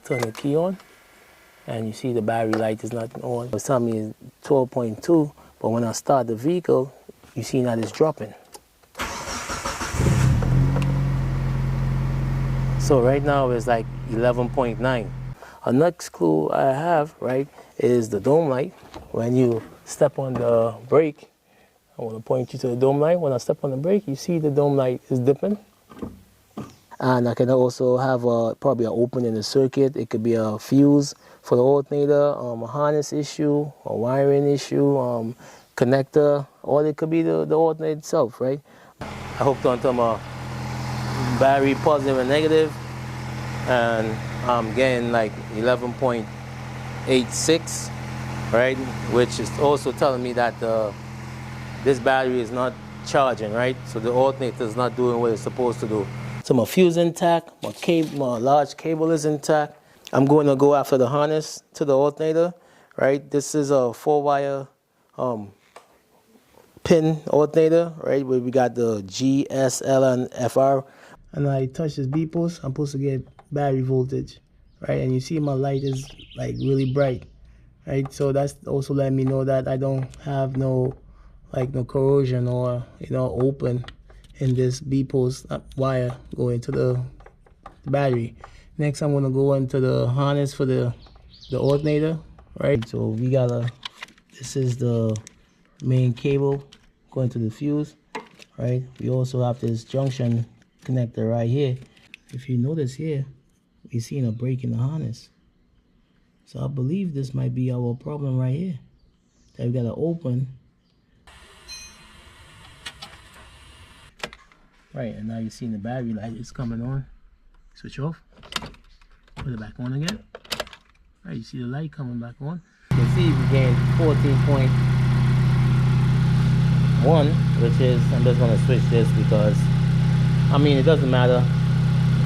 turn the key on, and you see the battery light is not on. It's telling me it's 12.2, but when I start the vehicle, you see that it's dropping. So right now it's like 11.9. A next clue I have, right, is the dome light. When you step on the brake, I want to point you to the dome light. When I step on the brake, you see the dome light is dipping. And I can also have probably an open in the circuit. It could be a fuse for the alternator, a harness issue, a wiring issue, connector, or it could be the alternator itself, right? I hooked onto my battery positive and negative, and I'm getting like 11.86, right? Which is also telling me that this battery is not charging, right? So the alternator is not doing what it's supposed to do. So my fuse intact, my large cable is intact. I'm going to go after the harness to the alternator, right? This is a 4-wire pin alternator, right? Where we got the G, S, L, and FR. And I touch this B post, I'm supposed to get battery voltage, right? And you see my light is like really bright, right? So that's also letting me know that I don't have no corrosion or, open in this B post wire going to the battery. Next, I'm gonna go into the harness for the alternator, right? So this is the main cable going to the fuse, right? We also have this junction connector right here. If you notice here, we're seeing a break in the harness. So I believe this might be our problem right here. That we gotta open. Right, and now you're seeing the battery light is coming on. Switch off. Put it back on again. Right, you see the light coming back on. You can see we gained 14.1, which is, I'm just gonna switch this because, it doesn't matter,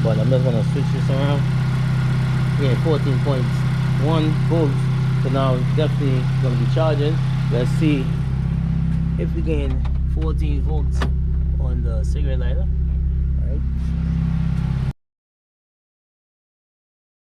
but I'm just gonna switch this around. We had 14.1 volts, so now it's definitely gonna be charging. Let's see if we gain 14 volts on the cigarette lighter. All right.